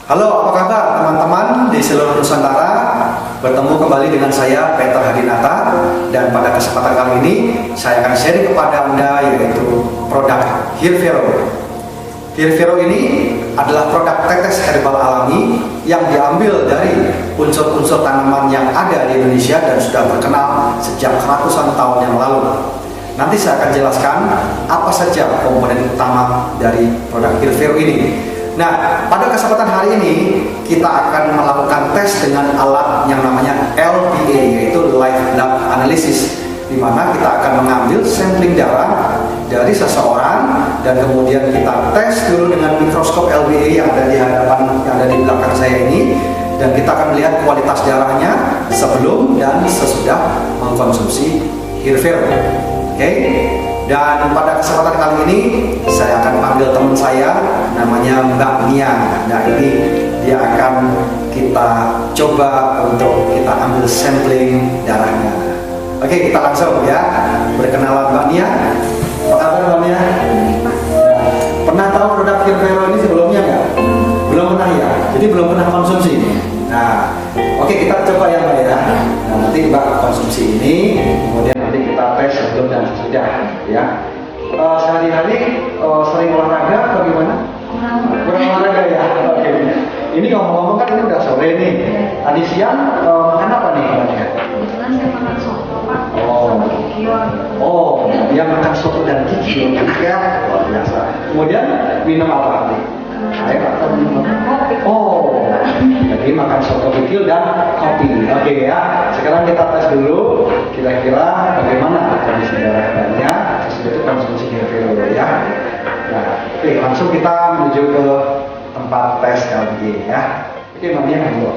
Halo, apa kabar teman-teman di seluruh Nusantara? Bertemu kembali dengan saya, Peter Hadinata. Dan pada kesempatan kali ini, saya akan share kepada Anda yaitu produk Healvero. Healvero ini adalah produk tetes herbal alami yang diambil dari unsur-unsur tanaman yang ada di Indonesia dan sudah terkenal sejak ratusan tahun yang lalu. Nanti saya akan jelaskan apa saja komponen utama dari produk Healvero ini. Nah, pada kesempatan hari ini kita akan melakukan tes dengan alat yang namanya LPA, yaitu Live Blood Analysis, di mana kita akan mengambil sampling darah dari seseorang dan kemudian kita tes dulu dengan mikroskop LPA yang ada di hadapan, yang ada di belakang saya ini, dan kita akan melihat kualitas darahnya sebelum dan sesudah mengkonsumsi Healvero. Oke? Dan pada kesempatan kali ini saya akan panggil teman saya namanya Mbak Nia. Nah, ini dia akan kita coba untuk kita ambil sampling darahnya. Oke, kita langsung ya. Berkenalan Mbak Nia. Apa kabar Mbak Nia? Pernah tahu produk Healvero ini sebelumnya nggak? Belum pernah ya? Jadi belum pernah konsumsi. Nah, oke, kita coba ya Mbak ya. Nah, nanti Mbak konsumsi ini, kemudian nanti kita tes sebelum dan sesudah ya. Sehari-hari sering olahraga atau gimana? Kurang olahraga ya. Oke. Ini ngomong-ngomong kan ini udah sore nih. Tadi siang makan apa nih Mbak Nia? Kebetulan saya makan soto Pak. Oh. Sama kikior. Oh, dia makan soto dan kikil ya, luar biasa. Kemudian minum apa nanti? Air atau minum Kopi. Oh, jadi makan soto kikil dan kopi. Oke ya. Sekarang kita tes dulu kira-kira bagaimana kondisi darahnya sesudah itu konsumsi Healvero ya. Nah, oke, langsung kita menuju ke tempat tes LPA ya. Oke, Mbaknya monggo.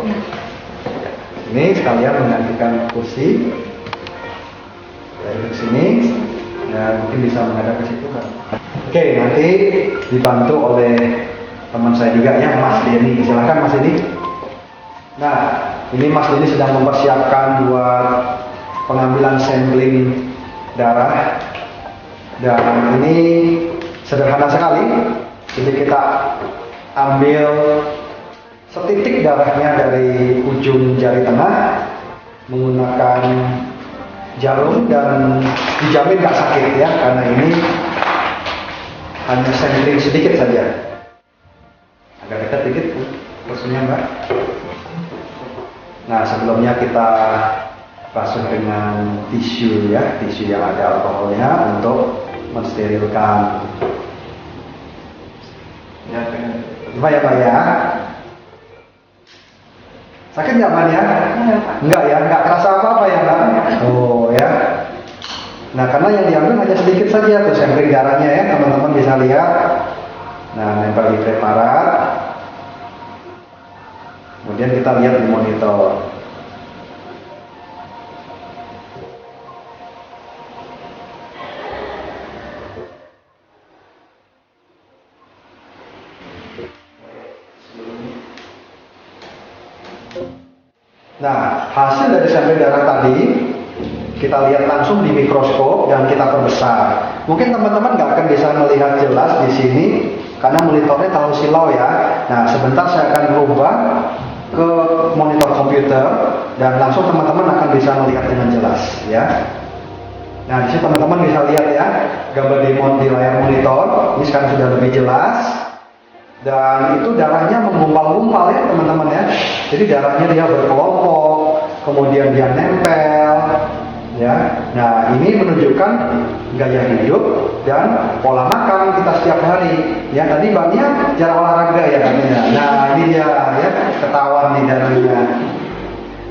Ini sekalian menggantikan kursi dari sini dan mungkin bisa menghadap ke situ kan. Oke, nanti dibantu oleh teman saya juga ya, Mas Denny. Silakan Mas Denny. Nah, ini Mas Denny sedang mempersiapkan buat pengambilan sampling darah. Dan ini sederhana sekali. Jadi kita ambil setitik darahnya dari ujung jari tengah menggunakan jarum dan dijamin nggak sakit ya, karena ini hanya sampling sedikit saja. Agak dekat dikit kursinya Mbak. Nah, sebelumnya kita basuh dengan tisu ya, tisu yang ada alkoholnya untuk mensterilkan. Ya, coba ya Mbak ya. Sakit nggak Mbak ya? Enggak ya, nggak kerasa apa-apa ya Mbak? Oh ya. Nah, karena yang diambil hanya sedikit saja tuh sampling darahnya ya, teman-teman bisa lihat. Nah, nempel di preparat. Kemudian kita lihat di monitor. Nah, hasil dari sampel darah tadi kita lihat langsung di mikroskop dan kita perbesar. Mungkin teman-teman nggak akan bisa melihat jelas di sini karena monitornya terlalu silau ya. Nah, sebentar saya akan rubah ke monitor komputer dan langsung teman-teman akan bisa melihat dengan jelas ya. Nah, di sini teman-teman bisa lihat ya gambar di layar monitor. Ini sekarang sudah lebih jelas. Dan itu darahnya menggumpal-gumpal ya teman-teman ya. Jadi darahnya dia berkelompok, kemudian dia nempel ya. Nah, ini menunjukkan gaya hidup dan pola makan kita setiap hari ya. Tadi Mbaknya jarang olahraga ya katanya. Nah, ini dia ya, ketahuan nih darahnya.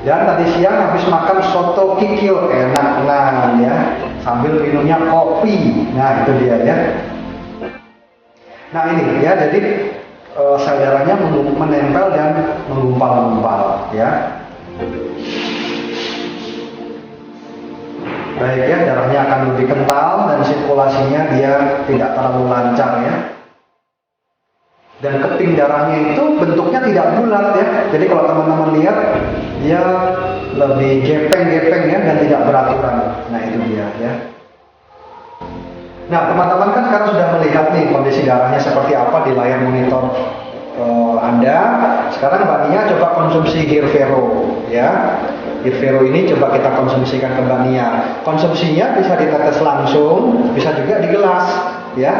Dan tadi siang habis makan soto kikil, enak nah ya, sambil minumnya kopi. Nah, itu dia ya. Nah, ini ya, jadi sel darahnya menempel dan menggumpal-gumpal ya. Baik ya, darahnya akan lebih kental dan sirkulasinya dia tidak terlalu lancar ya. Dan keping darahnya itu bentuknya tidak bulat ya. Jadi kalau teman-teman lihat dia lebih gepeng-gepeng ya dan tidak beraturan. Nah, itu dia ya. Nah, teman-teman kan sekarang sudah melihat nih kondisi darahnya seperti apa di layar monitor Anda. Sekarang Mbak Nia coba konsumsi Hirvero ya. Hirvero ini coba kita konsumsikan ke Mbak Nia. Konsumsinya bisa ditetes langsung, bisa juga di gelas ya.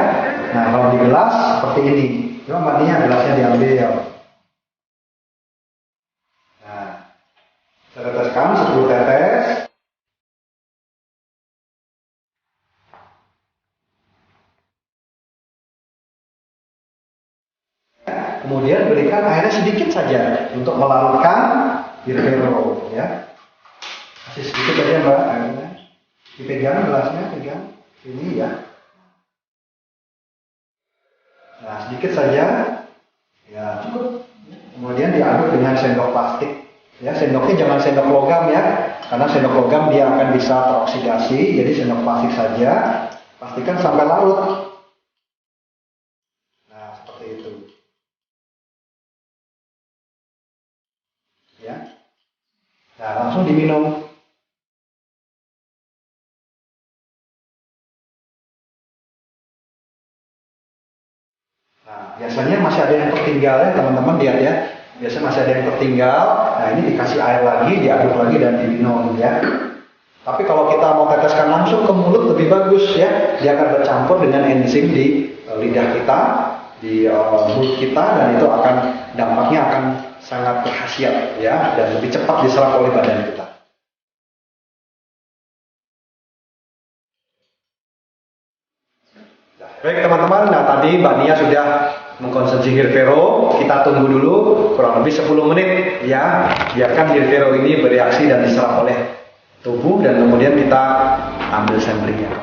Nah, kalau di gelas seperti ini. Coba Mbak Nia gelasnya diambil. Nah, saya teteskan 10 tetes. Kemudian berikan airnya sedikit saja untuk melarutkan Hirvero ya. Kasih sedikit aja Mbak airnya. Dipegang gelasnya, pegang ini ya. Nah, sedikit saja. Ya, cukup. Kemudian diaduk dengan sendok plastik. Ya, sendoknya jangan sendok logam ya. Karena sendok logam dia akan bisa teroksidasi, jadi sendok plastik saja. Pastikan sampai larut. Nah, seperti itu. Ya. Nah, langsung diminum. Nah, biasanya masih ada yang tertinggal ya teman-teman, lihat ya. Biasanya masih ada yang tertinggal. Nah, ini dikasih air lagi, diaduk lagi dan diminum ya. Tapi kalau kita mau teteskan langsung ke mulut lebih bagus ya. Dia akan bercampur dengan enzim di lidah kita, di mulut kita, dan itu akan dampaknya akan sangat berkhasiat ya, dan lebih cepat diserap oleh badan kita. Baik teman-teman, nah tadi Mbak Nia sudah mengkonsumsi Hirvero. Kita tunggu dulu kurang lebih 10 menit ya, biarkan Hirvero ini bereaksi dan diserap oleh tubuh, dan kemudian kita ambil samplingnya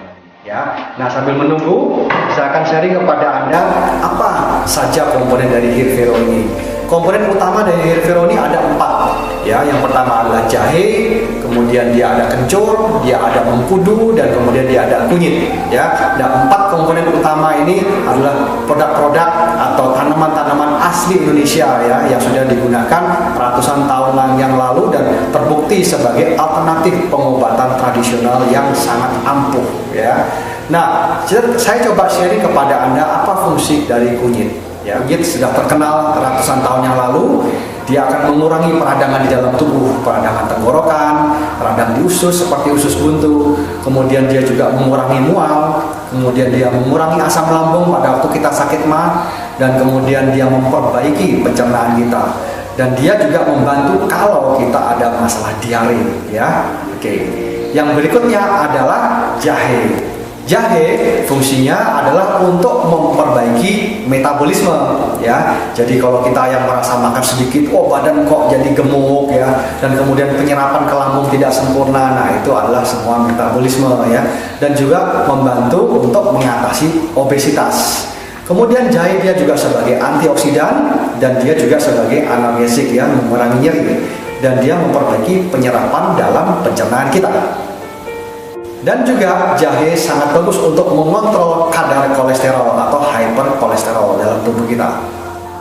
ya. Nah, sambil menunggu saya akan sharing kepada Anda apa saja komponen dari Hirvero ini. Komponen utama dari Hirvero ini ada 4 ya. Yang pertama adalah jahe, kemudian dia ada kencur, dia ada mengkudu, dan kemudian dia ada kunyit ya. Dan 4 komponen utama ini adalah produk-produk atau tanaman-tanaman asli Indonesia ya, yang sudah digunakan ratusan tahun yang lalu dan terbukti sebagai alternatif pengobatan tradisional yang sangat ampuh ya. Nah, saya coba sharing kepada Anda apa fungsi dari kunyit. Ya, kunyit sudah terkenal ratusan tahun yang lalu. Dia akan mengurangi peradangan di dalam tubuh, peradangan tenggorokan, radang di usus seperti usus buntu. Kemudian dia juga mengurangi mual, kemudian dia mengurangi asam lambung pada waktu kita sakit mah, dan kemudian dia memperbaiki pencernaan kita. Dan dia juga membantu kalau kita ada masalah diare ya. Oke. Yang berikutnya adalah jahe. Jahe fungsinya adalah untuk memperbaiki metabolisme ya. Jadi kalau kita yang merasa makan sedikit, oh badan kok jadi gemuk ya, dan kemudian penyerapan ke lambung tidak sempurna, nah itu adalah semua metabolisme ya. Dan juga membantu untuk mengatasi obesitas. Kemudian jahe dia juga sebagai antioksidan, dan dia juga sebagai analgesik ya, mengurangi nyeri, dan dia memperbaiki penyerapan dalam pencernaan kita. Dan juga jahe sangat bagus untuk mengontrol kadar kolesterol atau hyperkolesterol dalam tubuh kita.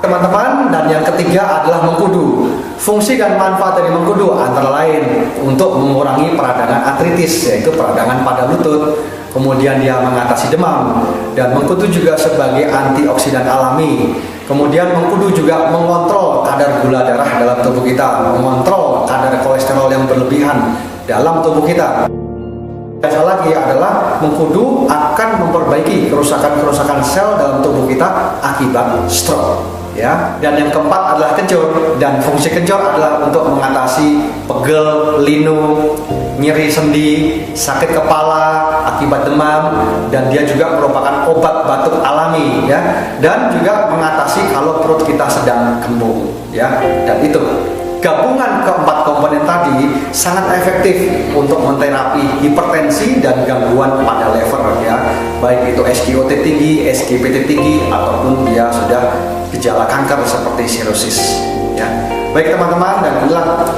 Teman-teman, dan yang ketiga adalah mengkudu. Fungsi dan manfaat dari mengkudu antara lain untuk mengurangi peradangan artritis, yaitu peradangan pada lutut. Kemudian dia mengatasi demam, dan mengkudu juga sebagai antioksidan alami. Kemudian mengkudu juga mengontrol kadar gula darah dalam tubuh kita, mengontrol kadar kolesterol yang berlebihan dalam tubuh kita. Yang lagi adalah mengkudu akan memperbaiki kerusakan-kerusakan sel dalam tubuh kita akibat stroke ya. Dan yang keempat adalah kencur, dan fungsi kencur adalah untuk mengatasi pegel, linu, nyeri sendi, sakit kepala akibat demam, dan dia juga merupakan obat batuk alami ya, dan juga mengatasi kalau perut kita sedang kembung ya. Dan itu gabungan keempat komponen tadi sangat efektif untuk menterapi hipertensi dan gangguan pada lever ya, baik itu SGOT tinggi, SGPT tinggi, ataupun dia sudah gejala kanker seperti sirosis ya. Baik teman-teman, dan inilah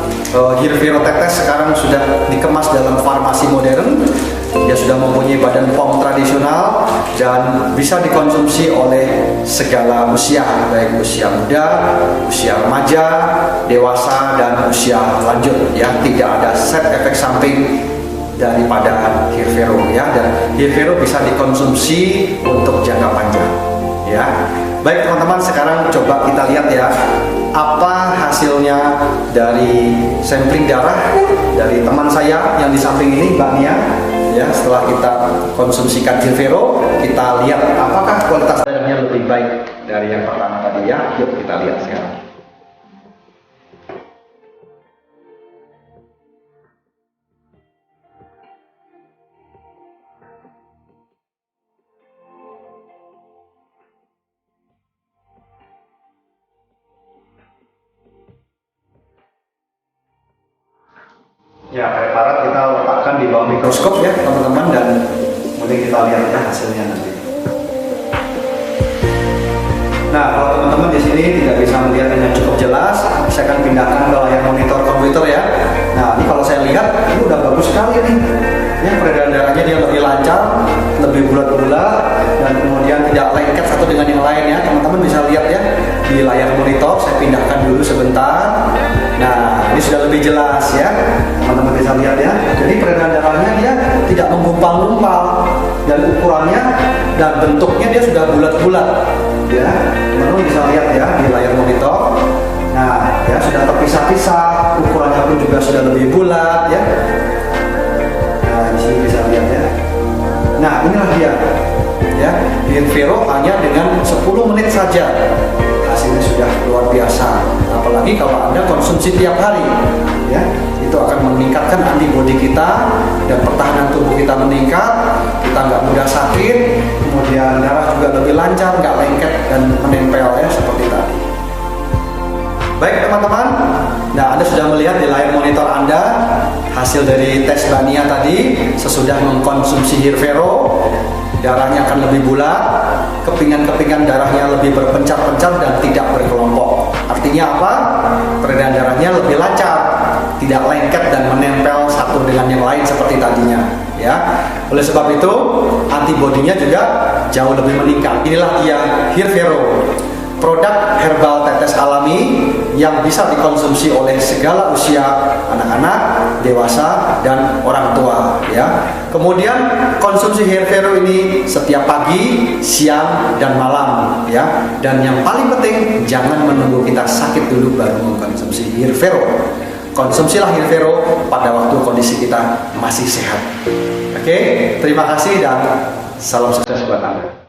Hirvero tetes sekarang sudah dikemas dalam farmasi modern. Dia sudah mempunyai badan POM tradisional dan bisa dikonsumsi oleh segala usia, baik usia muda, usia remaja, dewasa, dan usia lanjut ya. Tidak ada side efek samping daripada Hirvero ya, dan Hirvero bisa dikonsumsi untuk jangka panjang. ya. Baik teman-teman, sekarang coba kita lihat ya apa hasilnya dari sampling darah dari teman saya yang di samping ini, Mbak Nia. Ya, setelah kita konsumsikan Hirvero, kita lihat apakah kualitas darahnya lebih baik dari yang pertama tadi ya. Yuk kita lihat sekarang. Ya, preparat kita letakkan di bawah mikroskop ya teman-teman, dan kemudian kita lihat ya hasilnya nanti. Nah, kalau teman-teman di sini tidak bisa melihat dengan cukup jelas, saya akan pindahkan ke layar monitor komputer ya. Nah, ini kalau saya lihat ini udah bagus sekali nih. Ya, peredaran darahnya dia lebih lancar, lebih bulat-bulat, dan kemudian tidak lengket satu dengan yang lain ya. Teman-teman bisa lihat ya di layar monitor. Saya pindahkan dulu sebentar. Nah, ini sudah lebih jelas ya. Teman-teman bisa lihat ya. Jadi peredaran darahnya dia tidak menggumpal-gumpal, dan ukurannya dan bentuknya dia sudah bulat-bulat. Ya, teman-teman bisa lihat ya di layar monitor. Nah, ya sudah terpisah-pisah, ukurannya pun juga sudah lebih bulat ya. Nah, di sini bisa lihat ya. Nah, inilah dia. Ya, Hirvero hanya dengan 10 menit saja hasilnya sudah luar biasa. Apalagi kalau Anda konsumsi tiap hari, ya, itu akan meningkatkan antibodi kita dan pertahanan tubuh kita meningkat. Kita nggak mudah sakit, kemudian darah juga lebih lancar, nggak lengket dan menempel ya seperti tadi. Baik teman-teman, nah Anda sudah melihat di layar monitor Anda hasil dari tes Bania tadi. Sesudah mengkonsumsi Hirvero, darahnya akan lebih bulat, kepingan-kepingan darahnya lebih berpencar-pencar dan tidak berkelompok. Artinya apa? Peredaran darahnya lebih lancar, tidak lengket dan menempel satu dengan yang lain seperti tadinya. Ya, oleh sebab itu antibodinya juga jauh lebih meningkat. Inilah dia Hirvero, produk herbal tetes alami yang bisa dikonsumsi oleh segala usia, anak-anak, dewasa, dan orang tua ya. Kemudian konsumsi Hirvero ini setiap pagi, siang, dan malam ya. Dan yang paling penting, jangan menunggu kita sakit dulu baru mengkonsumsi Hirvero. Konsumsilah Hirvero pada waktu kondisi kita masih sehat. Oke, terima kasih dan salam sukses buat Anda.